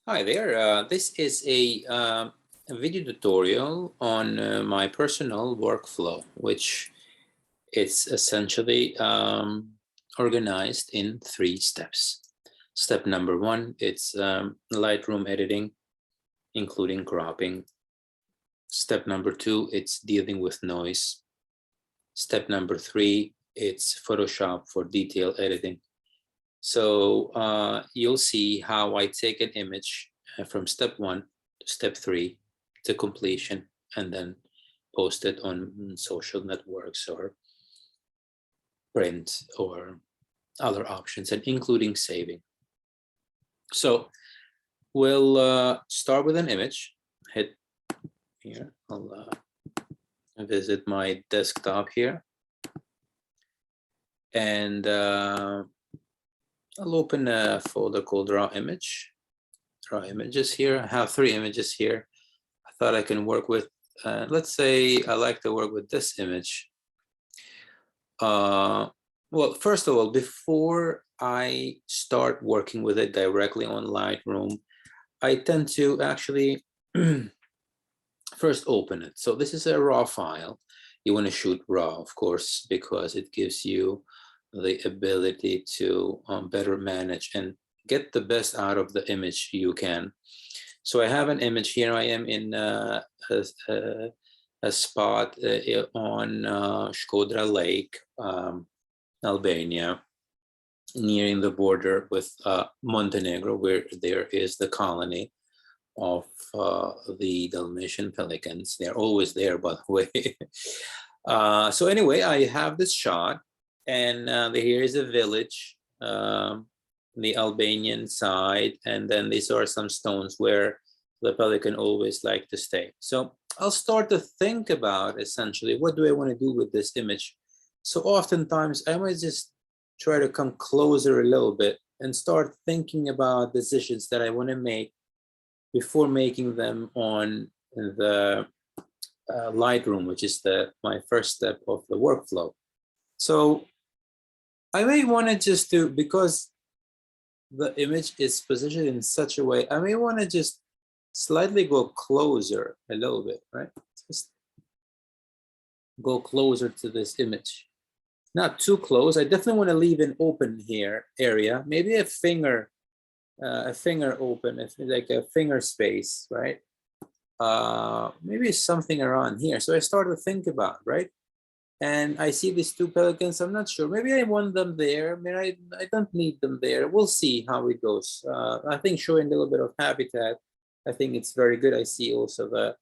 Hi there. This is a video tutorial on my personal workflow, which is essentially organized in 3 steps. Step number 1, it's Lightroom editing, including cropping. Step number 2, it's dealing with noise. Step number 3, it's Photoshop for detail editing. So you'll see how I take an image from step 1 to step 3 to completion, and then post it on social networks or print or other options, and including saving. So we'll start with an image. Hit here. I'll visit my desktop here, and I'll open a folder called raw image. Raw images here. I have 3 images here. I thought I can work with, let's say I like to work with this image. Well, first of all, before I start working with it directly on Lightroom, I tend to actually first open it. So this is a raw file. You want to shoot raw, of course, because it gives you the ability to better manage and get the best out of the image you can. So I have an image here. I am in a spot on Shkodra Lake, Albania, nearing the border with Montenegro, where there is the colony of the Dalmatian pelicans. They're always there, by the way. So anyway, I have this shot. And here is a village, the Albanian side, and then these are some stones where the pelican always like to stay. So I'll start to think about, essentially, what do I want to do with this image? So oftentimes I might just try to come closer a little bit and start thinking about decisions that I want to make before making them on the Lightroom, which is my first step of the workflow. So I may want to just do, because the image is positioned in such a way, I may want to just slightly go closer a little bit, right? Just go closer to this image. Not too close. I definitely want to leave an open here area, maybe a finger open, like a finger space, right? Maybe something around here. So I start to think about, right? And I see these 2 pelicans. I'm not sure. Maybe I want them there. Maybe I don't need them there. We'll see how it goes. I think showing a little bit of habitat, I think it's very good. I see also this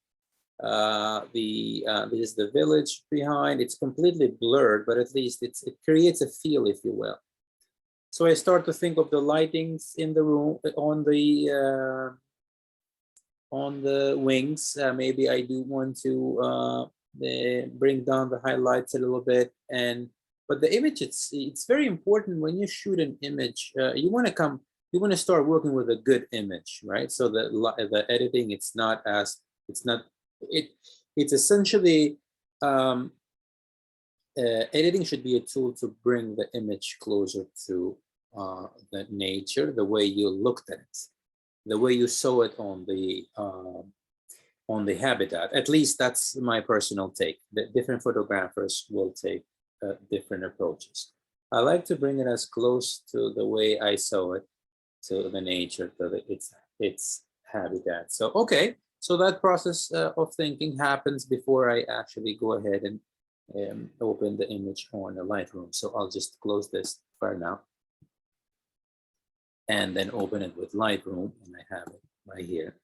is the village behind. It's completely blurred, but at least it creates a feel, if you will. So I start to think of the lightings in the room on the wings. Maybe I do want to bring down the highlights a little bit, but the image, it's very important when you shoot an image. You want to start working with a good image, right? So the editing, it's essentially editing should be a tool to bring the image closer to the nature, the way you looked at it, the way you saw it on the habitat. At least that's my personal take. The different photographers will take different approaches. I like to bring it as close to the way I saw it, to the nature, to its habitat. So okay, so that process of thinking happens before I actually go ahead and open the image on the Lightroom. So I'll just close this for now, and then open it with Lightroom, and I have it right here.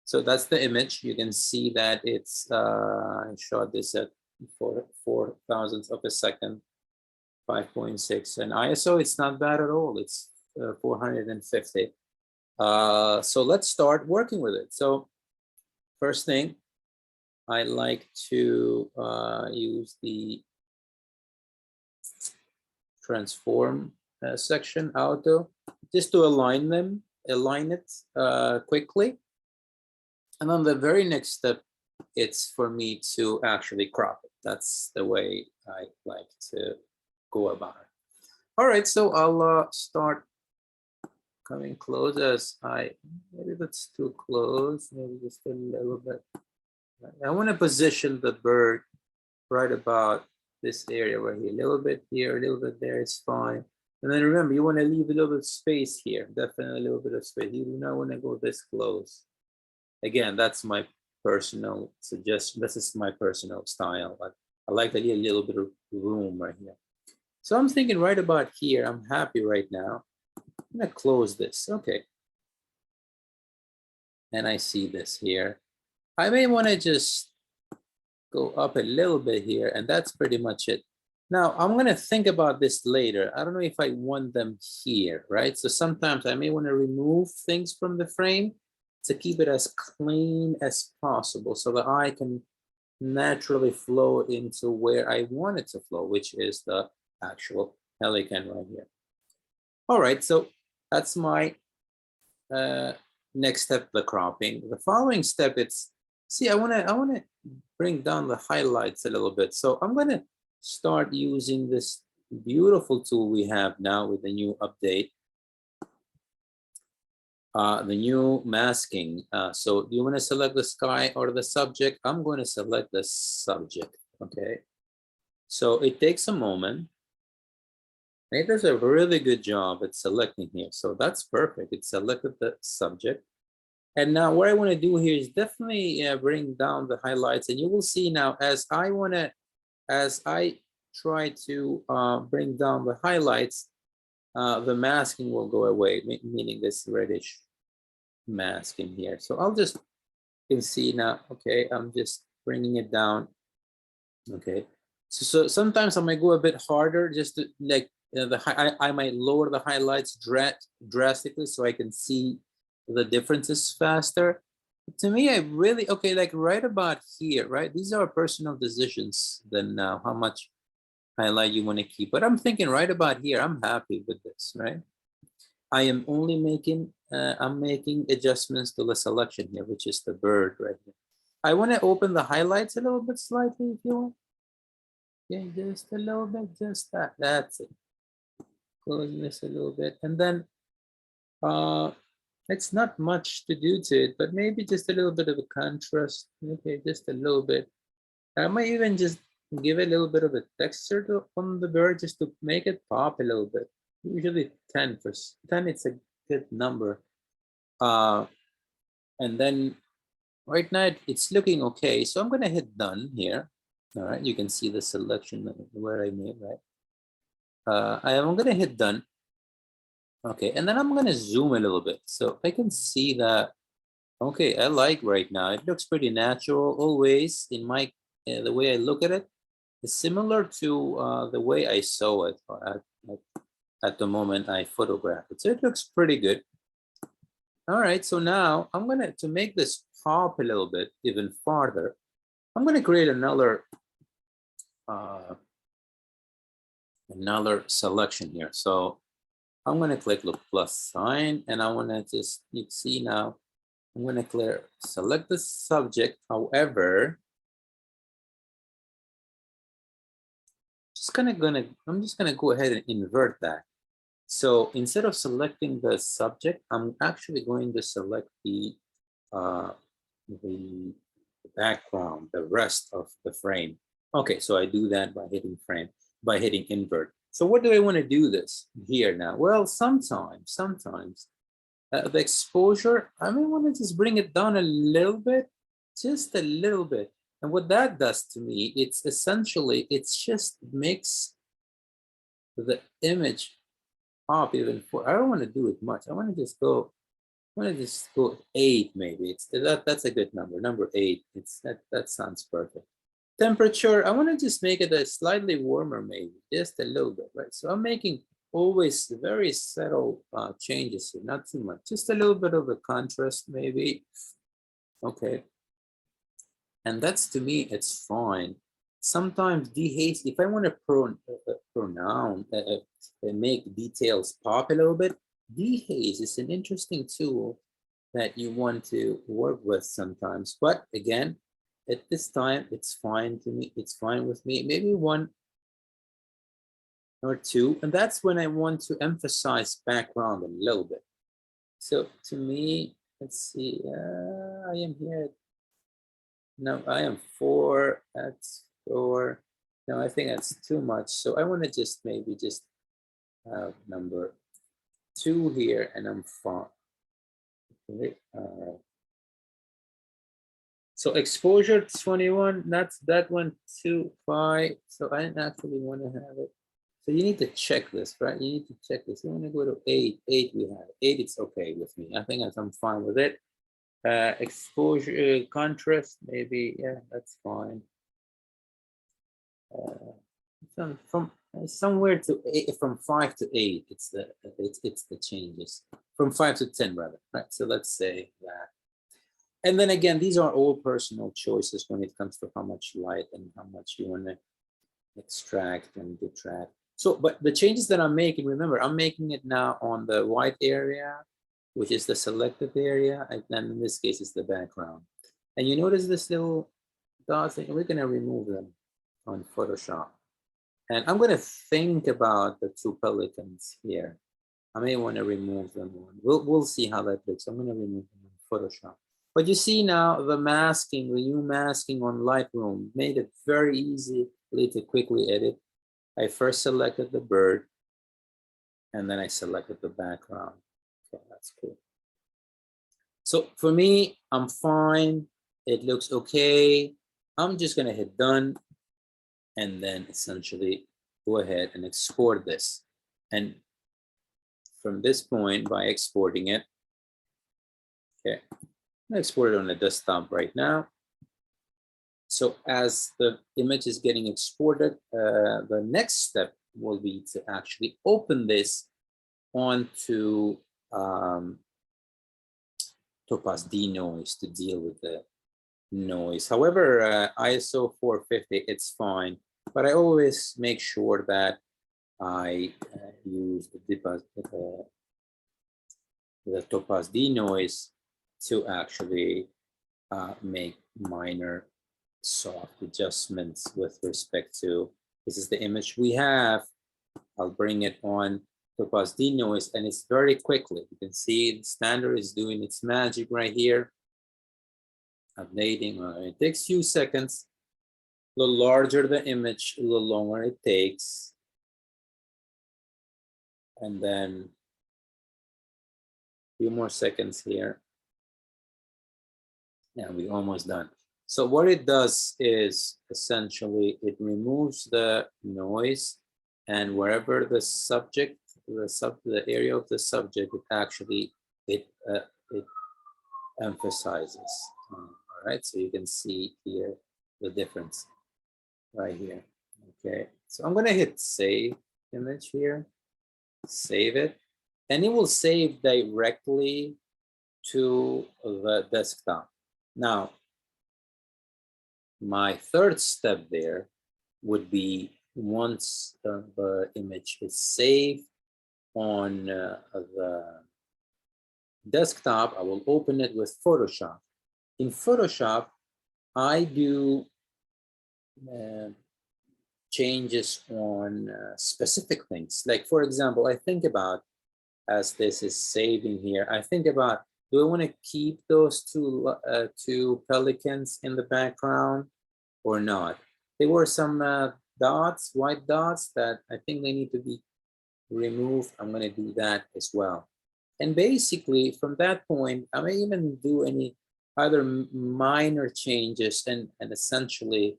So that's the image. You can see that it's I shot this at 4 thousandths of a second, 5.6, and ISO, it's not bad at all. It's 450. So let's start working with it. So first thing, I like to use the transform section, auto, just to align it quickly. And then the very next step, it's for me to actually crop it. That's the way I like to go about it. All right, so I'll start coming close as I maybe maybe that's too close, maybe just a little bit. I want to position the bird right about this area right here, a little bit here, a little bit there, it's fine. And then remember, you want to leave a little bit of space here, definitely a little bit of space. You do not want to go this close. Again, that's my personal suggestion. This is my personal style. I like to leave a little bit of room right here. So I'm thinking right about here, I'm happy right now. I'm gonna close this, okay. And I see this here. I may wanna just go up a little bit here, and that's pretty much it. Now, I'm gonna think about this later. I don't know if I want them here, right? So sometimes I may wanna remove things from the frame to keep it as clean as possible so the eye can naturally flow into where I want it to flow, which is the actual pelican right here. All right, so that's my next step, the cropping. The following step, it's, see, I wanna bring down the highlights a little bit. So I'm gonna start using this beautiful tool we have now with the new update. The new masking. So do you want to select the sky or the subject? I'm going to select the subject, okay? So it takes a moment. It does a really good job at selecting here. So that's perfect. It selected the subject. And now what I want to do here is definitely bring down the highlights. And you will see now as I try to bring down the highlights, the masking will go away, meaning this reddish mask in here. So I'll just, you can see now, okay, I'm just bringing it down. Okay, so sometimes I might go a bit harder just to like, I might lower the highlights drastically so I can see the differences faster. To me, I really, okay, like right about here, right? These are personal decisions then now, how much highlight you want to keep. But I'm thinking right about here, I'm happy with this, right? I am only making, I'm making adjustments to the selection here, which is the bird right here. I want to open the highlights a little bit slightly if you want. Yeah, just a little bit, just that, that's it. Closing this a little bit. And then it's not much to do to it, but maybe just a little bit of a contrast. Okay, just a little bit. I might even just give it a little bit of a texture on the bird just to make it pop a little bit. Usually 10 for 10, it's a good number. And then right now it's looking okay. So I'm gonna hit done here. All right, you can see the selection where I made, right? I'm gonna hit done. Okay, and then I'm gonna zoom a little bit. So I can see that, okay, I like right now. It looks pretty natural always in my, the way I look at it. It's similar to the way I saw it at the moment I photographed it. So it looks pretty good. All right, so now I'm gonna, to make this pop a little bit even farther, I'm gonna create another selection here. So I'm gonna click the plus sign and I wanna just, you see now, I'm gonna select the subject. However, I'm just gonna go ahead and invert that. So instead of selecting the subject, I'm actually going to select the background, the rest of the frame. Okay, so I do that by hitting frame, by hitting invert. So what do I want to do this here now? Well, sometimes the exposure, I may want to just bring it down a little bit, just a little bit. And what that does to me, it's essentially, it's just makes the image pop even for, I don't want to do it much. I want to just go 8 maybe. It's that's a good number. Number 8. It's that sounds perfect. Temperature, I want to just make it a slightly warmer, maybe just a little bit, right? So I'm making always very subtle changes here, not too much, just a little bit of a contrast maybe. Okay, and that's, to me, it's fine. Sometimes dehaze, if I want to make details pop a little bit, dehaze is an interesting tool that you want to work with sometimes. But again, at this time, it's fine to me. It's fine with me. Maybe 1 or 2, and that's when I want to emphasize background a little bit. So to me, Let's see. I am here. No, I am 4. That's 4. No, I think that's too much. So I want to just maybe just have number 2 here, and I'm fine. Okay. So exposure 21. That's that one too 5. So I actually want to have it. So you need to check this, right? You need to check this. You want to go to 8. 8 we have. 8, it's okay with me. I think I'm fine with it. Exposure, contrast, maybe, yeah, that's fine. From somewhere to 8, from 5 to 8, it's the changes. From 5 to 10 rather, right? So let's say that. And then again, these are all personal choices when it comes to how much light and how much you want to extract and detract. So, but the changes that I'm making, remember, I'm making it now on the white area, which is the selected area, and then in this case, it's the background. And you notice this little dots, we're going to remove them on Photoshop. And I'm going to think about the 2 pelicans here. I may want to remove them. We'll see how that looks. I'm going to remove them in Photoshop. But you see now the masking, the new masking on Lightroom made it very easy to quickly edit. I first selected the bird, and then I selected the background. Okay, that's cool. So for me, I'm fine. It looks okay. I'm just going to hit done, and then essentially go ahead and export this. And from this point, by exporting it, okay, I'm export it on the desktop right now. So as the image is getting exported, the next step will be to actually open this onto Topaz denoise to deal with the noise. However, ISO 450, it's fine, but I always make sure that I use the Topaz denoise to actually make minor soft adjustments with respect to, this is the image we have. I'll bring it on Topaz denoise, and it's very quickly. You can see the standard is doing its magic right here. Updating, it takes a few seconds. A little larger the image, a little longer it takes. And then a few more seconds here. Yeah, we're almost done. So what it does is essentially it removes the noise, and wherever the subject, the area of the subject, it actually it emphasizes. All right, so you can see here the difference right here. Okay, so I'm gonna hit save image here, save it, and it will save directly to the desktop. Now, my third step there would be, once the image is saved on the desktop, I will open it with Photoshop. In Photoshop, I do changes on specific things. Like, for example, I think about, as this is saving here, I think about, do I want to keep those two pelicans in the background or not? There were some dots, white dots, that I think they need to be removed. I'm going to do that as well. And basically, from that point, I may even do any other minor changes, and essentially,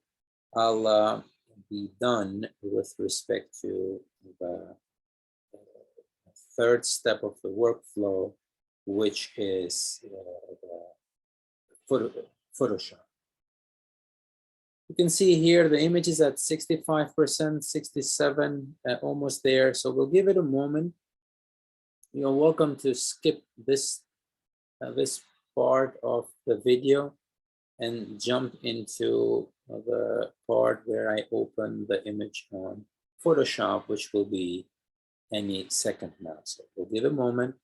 I'll be done with respect to the third step of the workflow, which is Photoshop. You can see here the image is at 65%, 67, almost there. So we'll give it a moment. You're welcome to skip this this part of the video and jump into the part where I open the image on Photoshop, which will be any second now. So we'll give a moment.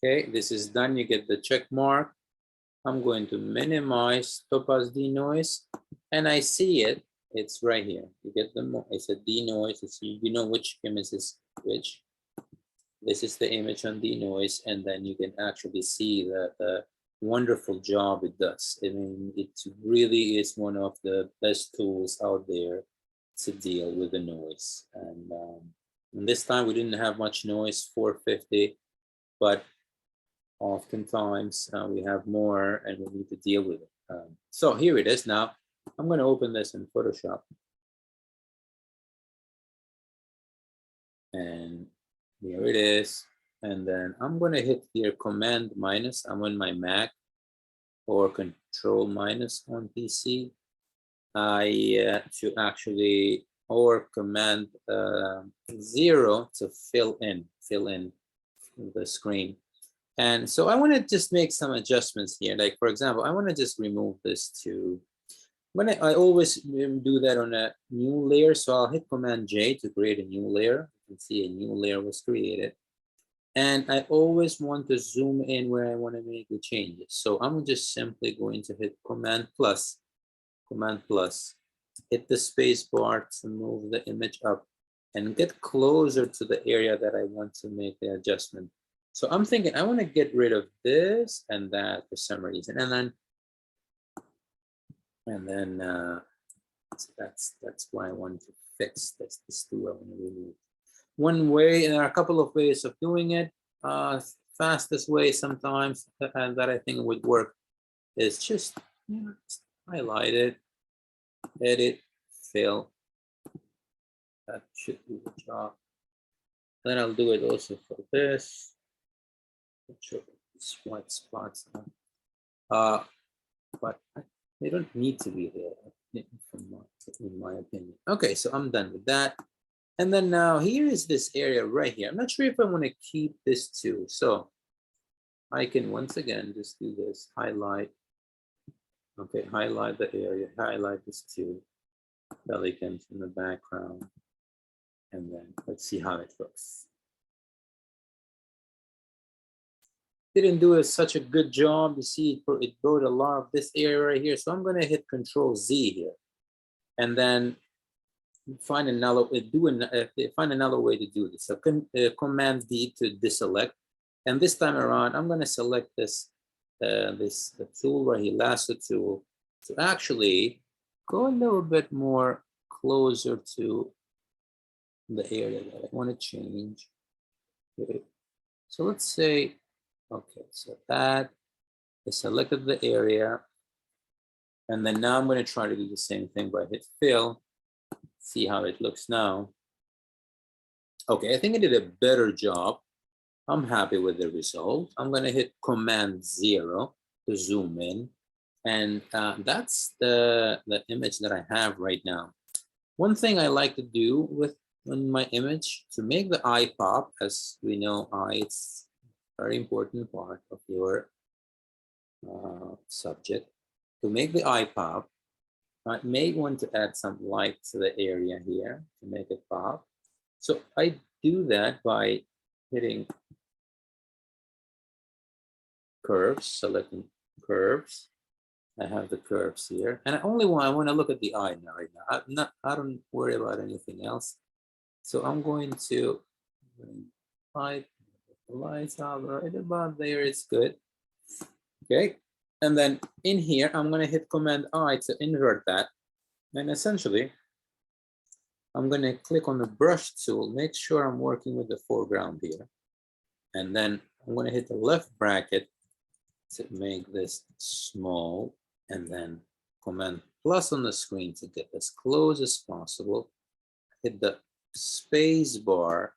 Okay, this is done. You get the check mark. I'm going to minimize topaz denoise, and I see it. It's right here. You get the, it's a denoise. It's, you know which image is which. This is the image on denoise, and then you can actually see the wonderful job it does. I mean, it really is one of the best tools out there to deal with the noise. And this time we didn't have much noise, 450, but oftentimes we have more and we need to deal with it. So here it is now. I'm going to open this in Photoshop. And here it is. And then I'm going to hit here Command minus. I'm on my Mac, or Control minus on PC. To actually, or Command 0 to fill in the screen. And so I want to just make some adjustments here. Like, for example, I want to just remove this to, I always do that on a new layer. So I'll hit Command J to create a new layer. You can see a new layer was created. And I always want to zoom in where I want to make the changes. So I'm just simply going to hit Command plus, hit the space bar to move the image up and get closer to the area that I want to make the adjustment. So I'm thinking I want to get rid of this and that for some reason, and then that's why I want to fix this. This tool I want to remove. One way, and there are a couple of ways of doing it. Fastest way sometimes that I think would work is just, just highlight it, edit, fill. That should do the job. Then I'll do it also for this. White spots, but they don't need to be there, in my opinion. Okay, so I'm done with that. And then now here is this area right here. I'm not sure if I want to keep this too. So I can once again just do this, highlight. Okay, highlight the area, highlight this too. Pelicans in the background. And then let's see how it looks. Didn't do such a good job. You see, it brought a lot of this area right here. So I'm going to hit Control Z here, and then find another find another way to do this. So Command D to deselect, and this time around I'm going to select this the tool right here, lasso tool, to actually go a little bit more closer to the area that I want to change. Okay. So let's say. Okay, so that I selected the area, and then now I'm going to try to do the same thing by hit fill, see how it looks now. Okay, I think I did a better job. I'm happy with the result. I'm going to hit Command 0 to zoom in, and that's the image that I have right now. One thing I like to do with my image to make the eye pop, as we know, it's very important part of your subject. To make the eye pop, I may want to add some light to the area here to make it pop. So I do that by hitting curves, selecting curves. I have the curves here, and I want to look at the eye now. Right now, I don't worry about anything else. So I'm going to lights out right about there. It's good. Okay, and then in here I'm going to hit Command I to invert that, and essentially I'm going to click on the brush tool, make sure I'm working with the foreground here, and then I'm going to hit the left bracket to make this small, and then Command plus on the screen to get as close as possible. Hit the space bar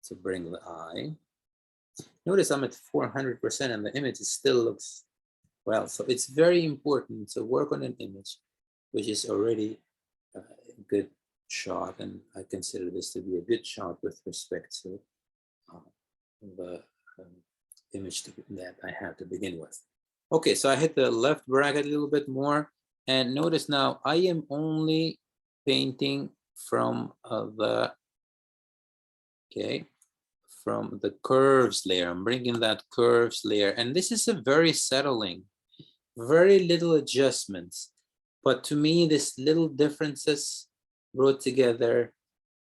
to bring the eye. Notice I'm at 400% and the image still looks well. So it's very important to work on an image which is already a good shot, and I consider this to be a good shot with respect to the image that I have to begin with. Okay, so I hit the left bracket a little bit more, and notice now I am only painting from from the curves layer. I'm bringing that curves layer, and this is a very settling, very little adjustments. But to me, this little differences brought together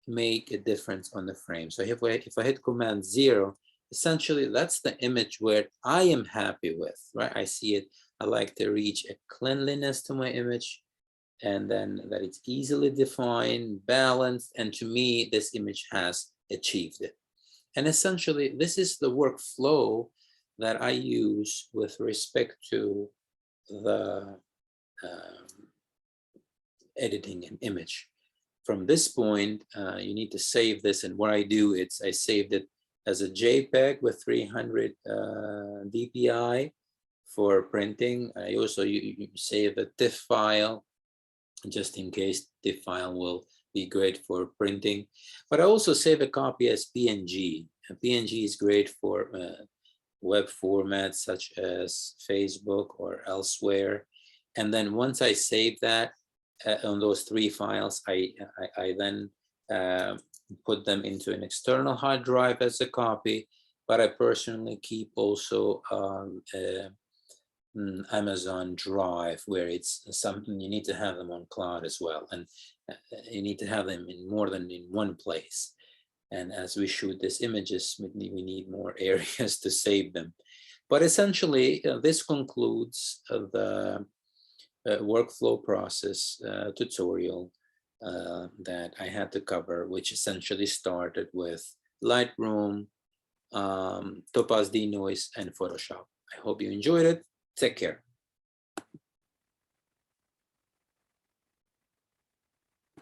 make a difference on the frame. So if I hit Command 0, essentially that's the image where I am happy with, right? I see it. I like to reach a cleanliness to my image, and then that it's easily defined, balanced, and to me, this image has achieved it. And essentially, this is the workflow that I use with respect to the editing an image. From this point, you need to save this, and what I do is I saved it as a JPEG with 300 dpi for printing. I also you save a TIFF file just in case. TIFF file will be great for printing, but I also save a copy as PNG. And PNG is great for web formats such as Facebook or elsewhere. And then once I save that on those 3 files, I then put them into an external hard drive as a copy, but I personally keep also Amazon Drive, where it's something you need to have them on cloud as well, and you need to have them in more than in one place. And as we shoot these images, we need more areas to save them. But essentially, this concludes the workflow process tutorial that I had to cover, which essentially started with Lightroom, Topaz Denoise, and Photoshop. I hope you enjoyed it. Take care.